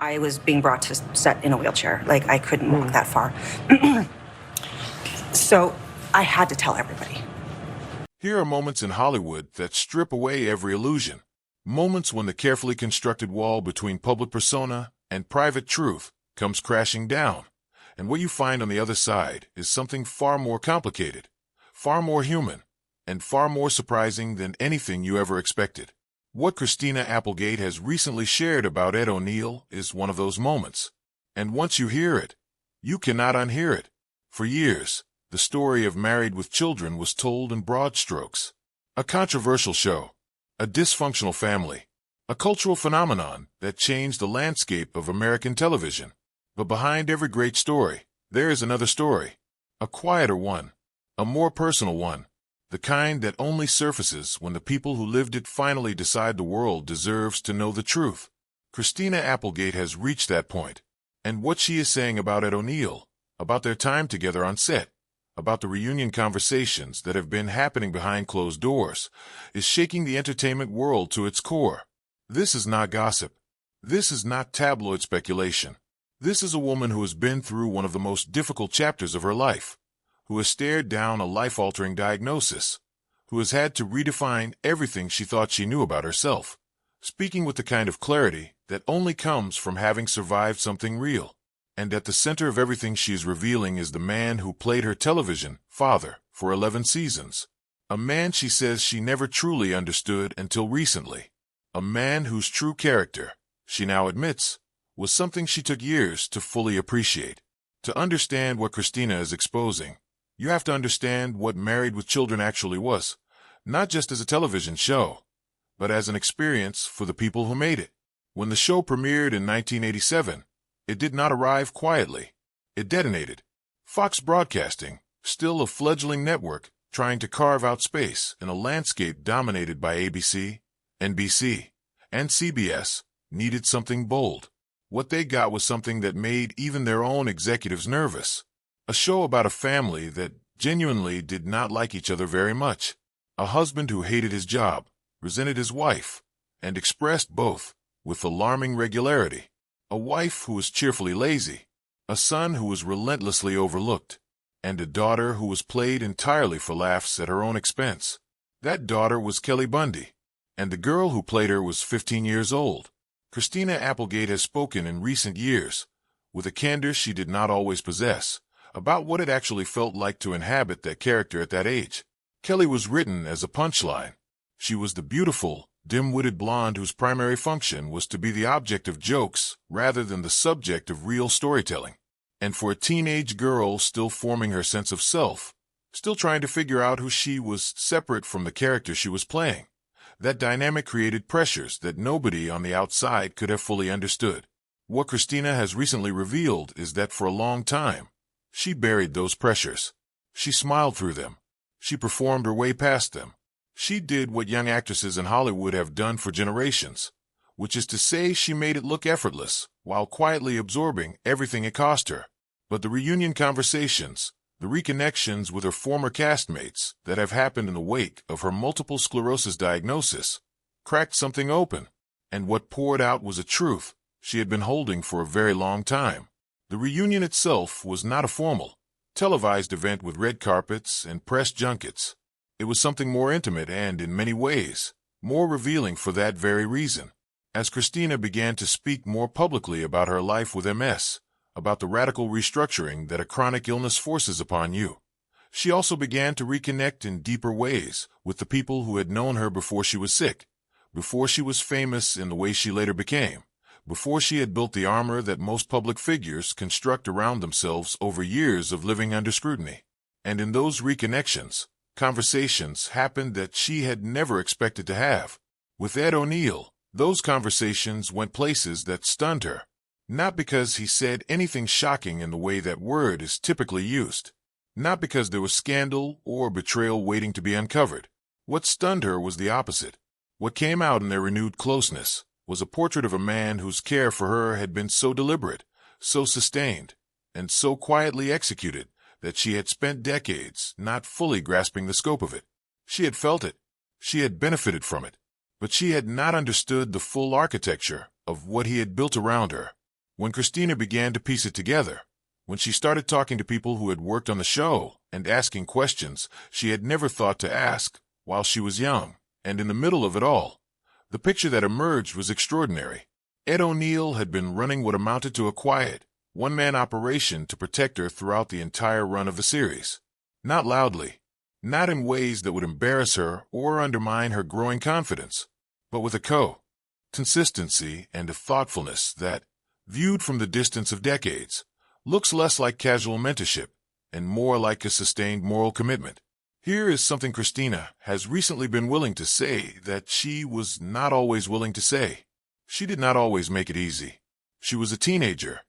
I was being brought to set in a wheelchair. Like, I couldn't walk that far. So I had to tell everybody. Here are moments in Hollywood that strip away every illusion. Moments when the carefully constructed wall between public persona and private truth comes crashing down. And what you find on the other side is something far more complicated, far more human, and far more surprising than anything you ever expected. What Christina Applegate has recently shared about Ed O'Neill is one of those moments. And once you hear it, you cannot unhear it. For years, the story of Married with Children was told in broad strokes. A controversial show, a dysfunctional family, a cultural phenomenon that changed the landscape of American television. But behind every great story, there is another story, a quieter one, a more personal one, the kind that only surfaces when the people who lived it finally decide the world deserves to know the truth. Christina Applegate has reached that point, and what she is saying about Ed O'Neill, about their time together on set, about the reunion conversations that have been happening behind closed doors, is shaking the entertainment world to its core. This is not gossip. This is not tabloid speculation. This is a woman who has been through one of the most difficult chapters of her life, who has stared down a life-altering diagnosis, who has had to redefine everything she thought she knew about herself, speaking with the kind of clarity that only comes from having survived something real. And at the center of everything she is revealing is the man who played her television father for 11 seasons. A man she says she never truly understood until recently. A man whose true character, she now admits, was something she took years to fully appreciate. To understand what Christina is exposing, you have to understand what Married with Children actually was, not just as a television show, but as an experience for the people who made it. When the show premiered in 1987, it did not arrive quietly. It detonated. Fox Broadcasting, still a fledgling network, trying to carve out space in a landscape dominated by ABC, NBC, and CBS, needed something bold. What they got was something that made even their own executives nervous. A show about a family that genuinely did not like each other very much. A husband who hated his job, resented his wife, and expressed both with alarming regularity. A wife who was cheerfully lazy, a son who was relentlessly overlooked, and a daughter who was played entirely for laughs at her own expense. That daughter was Kelly Bundy, and the girl who played her was 15 years old. Christina Applegate has spoken in recent years, with a candor she did not always possess, about what it actually felt like to inhabit that character at that age. Kelly was written as a punchline. She was the beautiful, dim-witted blonde whose primary function was to be the object of jokes rather than the subject of real storytelling. And for a teenage girl still forming her sense of self, still trying to figure out who she was separate from the character she was playing, that dynamic created pressures that nobody on the outside could have fully understood. What Christina has recently revealed is that for a long time, she buried those pressures. She smiled through them. She performed her way past them. She did what young actresses in Hollywood have done for generations, which is to say she made it look effortless while quietly absorbing everything it cost her. But the reunion conversations, the reconnections with her former castmates that have happened in the wake of her multiple sclerosis diagnosis, cracked something open, and what poured out was a truth she had been holding for a very long time. The reunion itself was not a formal, televised event with red carpets and press junkets. It was something more intimate and, in many ways, more revealing for that very reason. As Christina began to speak more publicly about her life with MS, about the radical restructuring that a chronic illness forces upon you, she also began to reconnect in deeper ways with the people who had known her before she was sick, before she was famous in the way she later became, before she had built the armor that most public figures construct around themselves over years of living under scrutiny. And in those reconnections, conversations happened that she had never expected to have. With Ed O'Neill, those conversations went places that stunned her, not because he said anything shocking in the way that word is typically used, not because there was scandal or betrayal waiting to be uncovered. What stunned her was the opposite. What came out in their renewed closeness was a portrait of a man whose care for her had been so deliberate, so sustained, and so quietly executed that she had spent decades not fully grasping the scope of it. She had felt it. She had benefited from it. But she had not understood the full architecture of what he had built around her. When Christina began to piece it together, when she started talking to people who had worked on the show and asking questions she had never thought to ask while she was young, and in the middle of it all, the picture that emerged was extraordinary. Ed O'Neill had been running what amounted to a quiet, one-man operation to protect her throughout the entire run of the series. Not loudly, not in ways that would embarrass her or undermine her growing confidence, but with a consistency and a thoughtfulness that, viewed from the distance of decades, looks less like casual mentorship and more like a sustained moral commitment. Here is something Christina has recently been willing to say that she was not always willing to say. She did not always make it easy. She was a teenager,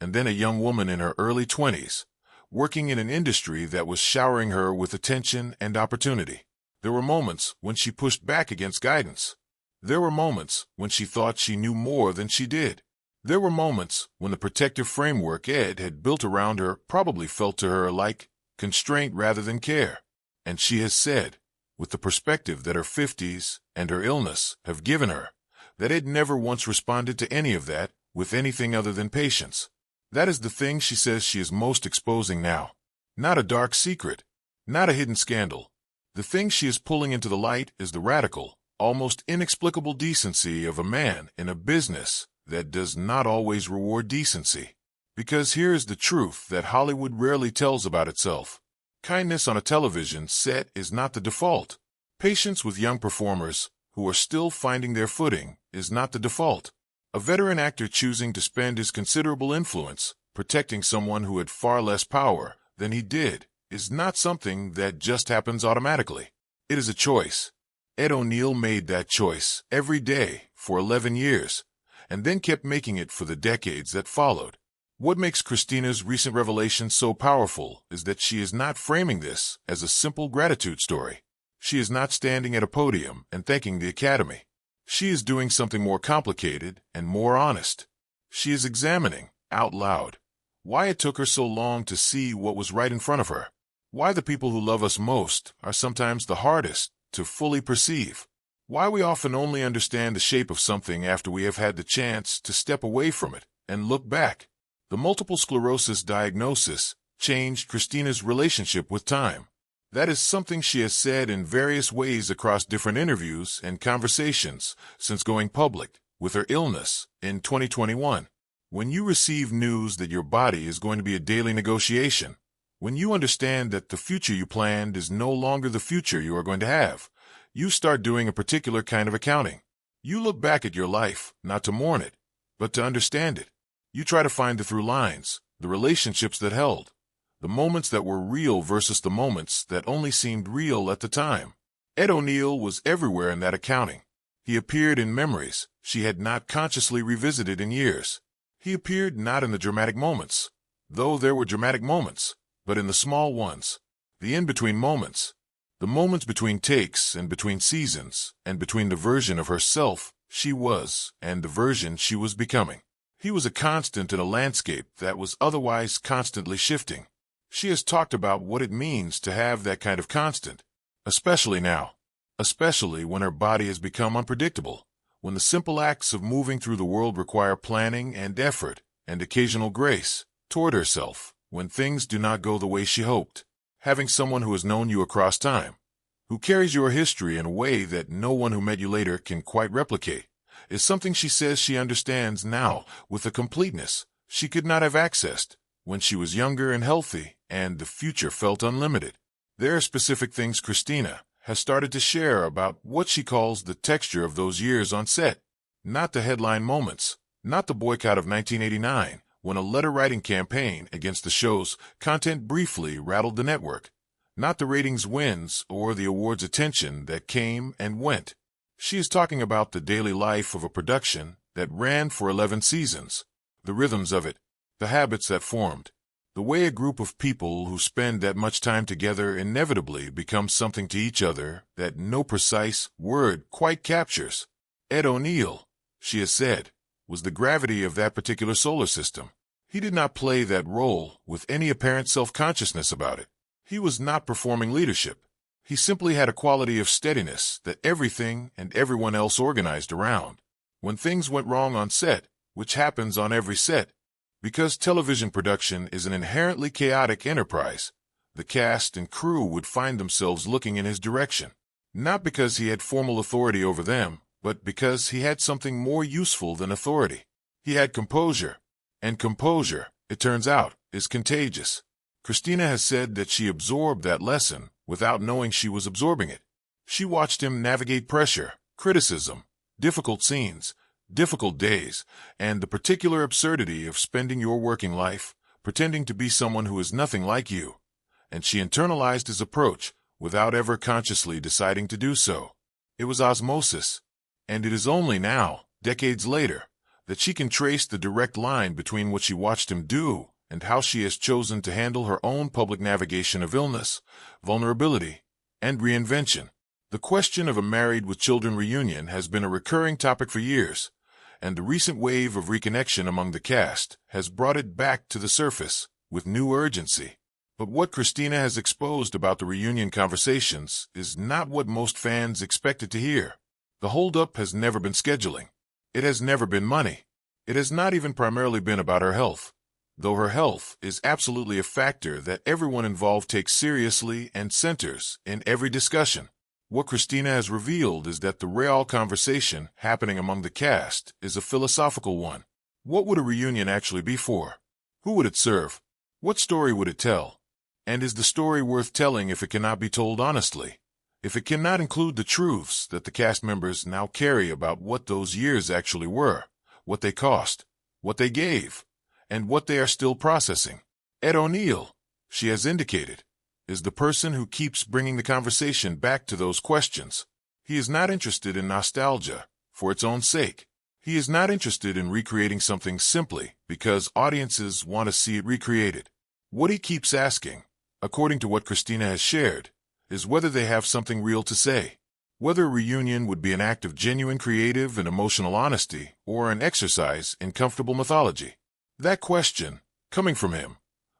and then a young woman in her early 20s, working in an industry that was showering her with attention and opportunity. There were moments when she pushed back against guidance. There were moments when she thought she knew more than she did. There were moments when the protective framework Ed had built around her probably felt to her like constraint rather than care. And she has said, with the perspective that her 50s and her illness have given her, that Ed never once responded to any of that with anything other than patience. That is the thing she says she is most exposing now. Not a dark secret, not a hidden scandal. The thing she is pulling into the light is the radical, almost inexplicable decency of a man in a business that does not always reward decency. Because here is the truth that Hollywood rarely tells about itself. Kindness on a television set is not the default. Patience with young performers who are still finding their footing is not the default. A veteran actor choosing to spend his considerable influence protecting someone who had far less power than he did is not something that just happens automatically. It is a choice. Ed O'Neill made that choice every day for 11 years, and then kept making it for the decades that followed. What makes Christina's recent revelation so powerful is that she is not framing this as a simple gratitude story. She is not standing at a podium and thanking the Academy. She is doing something more complicated and more honest. She is examining, out loud, why it took her so long to see what was right in front of her. Why the people who love us most are sometimes the hardest to fully perceive. Why we often only understand the shape of something after we have had the chance to step away from it and look back. The multiple sclerosis diagnosis changed Christina's relationship with time. That is something she has said in various ways across different interviews and conversations since going public with her illness in 2021. When you receive news that your body is going to be a daily negotiation, when you understand that the future you planned is no longer the future you are going to have, you start doing a particular kind of accounting. You look back at your life, not to mourn it, but to understand it. You try to find the through lines, the relationships that held, the moments that were real versus the moments that only seemed real at the time. Ed O'Neill was everywhere in that accounting. He appeared in memories she had not consciously revisited in years. He appeared not in the dramatic moments, though there were dramatic moments, but in the small ones, the in-between moments, the moments between takes and between seasons and between the version of herself she was and the version she was becoming. He was a constant in a landscape that was otherwise constantly shifting. She has talked about what it means to have that kind of constant, especially now, especially when her body has become unpredictable, when the simple acts of moving through the world require planning and effort and occasional grace toward herself, when things do not go the way she hoped. Having someone who has known you across time, who carries your history in a way that no one who met you later can quite replicate, is something she says she understands now with a completeness she could not have accessed when she was younger and healthy and the future felt unlimited. There are specific things Christina has started to share about what she calls the texture of those years on set. Not the headline moments, not the boycott of 1989, when a letter-writing campaign against the show's content briefly rattled the network. Not the ratings wins or the awards attention that came and went. She is talking about the daily life of a production that ran for 11 seasons, the rhythms of it, the habits that formed, the way a group of people who spend that much time together inevitably become something to each other that no precise word quite captures. Ed O'Neill, she has said, was the gravity of that particular solar system. He did not play that role with any apparent self-consciousness about it. He was not performing leadership. He simply had a quality of steadiness that everything and everyone else organized around. When things went wrong on set, which happens on every set, Because television production is an inherently chaotic enterprise, the cast and crew would find themselves looking in his direction, not because he had formal authority over them, but because he had something more useful than authority. He had composure, and composure, it turns out, is contagious. Christina has said that she absorbed that lesson without knowing she was absorbing it. She watched him navigate pressure, criticism, difficult scenes, difficult days, and the particular absurdity of spending your working life pretending to be someone who is nothing like you. And she internalized his approach without ever consciously deciding to do so. It was osmosis, and it is only now, decades later, that she can trace the direct line between what she watched him do and how she has chosen to handle her own public navigation of illness, vulnerability, and reinvention. The question of a married with children reunion has been a recurring topic for years, and the recent wave of reconnection among the cast has brought it back to the surface with new urgency. But what Christina has exposed about the reunion conversations is not what most fans expected to hear. The holdup has never been scheduling. It has never been money. It has not even primarily been about her health, though her health is absolutely a factor that everyone involved takes seriously and centers in every discussion. What Christina has revealed is that the real conversation happening among the cast is a philosophical one. What would a reunion actually be for? Who would it serve? What story would it tell? And is the story worth telling if it cannot be told honestly? If it cannot include the truths that the cast members now carry about what those years actually were, what they cost, what they gave, and what they are still processing? Ed O'Neill, she has indicated, is the person who keeps bringing the conversation back to those questions. He is not interested in nostalgia for its own sake. He is not interested in recreating something simply because audiences want to see it recreated. What he keeps asking, according to what Christina has shared, is whether they have something real to say, whether a reunion would be an act of genuine creative and emotional honesty or an exercise in comfortable mythology. That question, coming from him,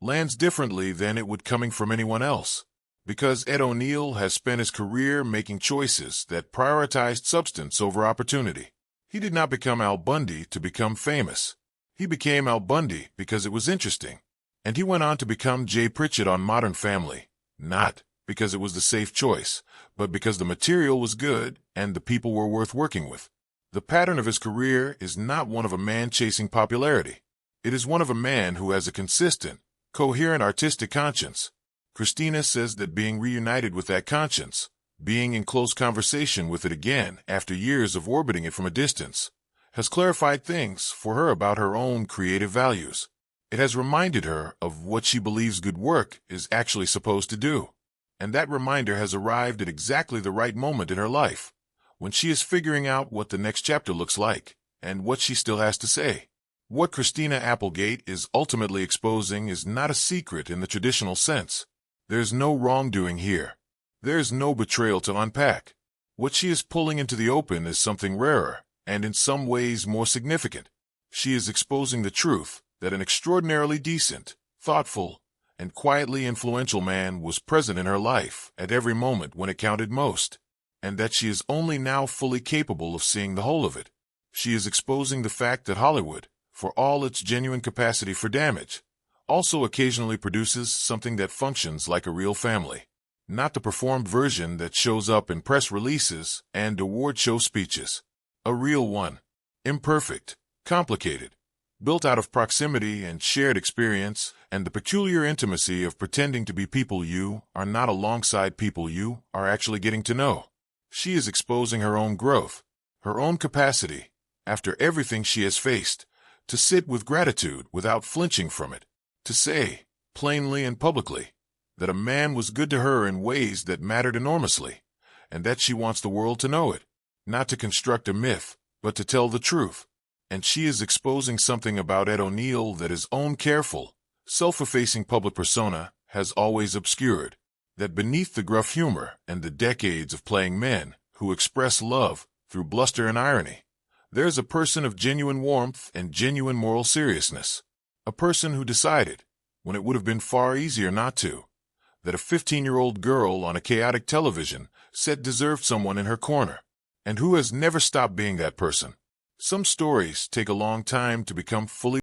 lands differently than it would coming from anyone else, because Ed O'Neill has spent his career making choices that prioritized substance over opportunity. He did not become Al Bundy to become famous. He became Al Bundy because it was interesting, and he went on to become Jay Pritchett on Modern Family, not because it was the safe choice, but because the material was good and the people were worth working with. The pattern of his career is not one of a man chasing popularity. It is one of a man who has a consistent, coherent artistic conscience. Christina says that being reunited with that conscience, being in close conversation with it again after years of orbiting it from a distance, has clarified things for her about her own creative values. It has reminded her of what she believes good work is actually supposed to do. And that reminder has arrived at exactly the right moment in her life, when she is figuring out what the next chapter looks like and what she still has to say. What Christina Applegate is ultimately exposing is not a secret in the traditional sense. There's no wrongdoing here. There's no betrayal to unpack. What she is pulling into the open is something rarer, and in some ways more significant. She is exposing the truth that an extraordinarily decent, thoughtful, and quietly influential man was present in her life at every moment when it counted most, and that she is only now fully capable of seeing the whole of it. She is exposing the fact that Hollywood, for all its genuine capacity for damage, also occasionally produces something that functions like a real family, not the performed version that shows up in press releases and award show speeches. A real one, imperfect, complicated, built out of proximity and shared experience and the peculiar intimacy of pretending to be people you are not alongside people you are actually getting to know. She is exposing her own growth, her own capacity, after everything she has faced, to sit with gratitude without flinching from it, to say, plainly and publicly, that a man was good to her in ways that mattered enormously, and that she wants the world to know it, not to construct a myth, but to tell the truth. And she is exposing something about Ed O'Neill that his own careful, self-effacing public persona has always obscured, that beneath the gruff humor and the decades of playing men who express love through bluster and irony, there is a person of genuine warmth and genuine moral seriousness, a person who decided, when it would have been far easier not to, that a 15-year-old girl on a chaotic television set deserved someone in her corner, and who has never stopped being that person. Some stories take a long time to become fully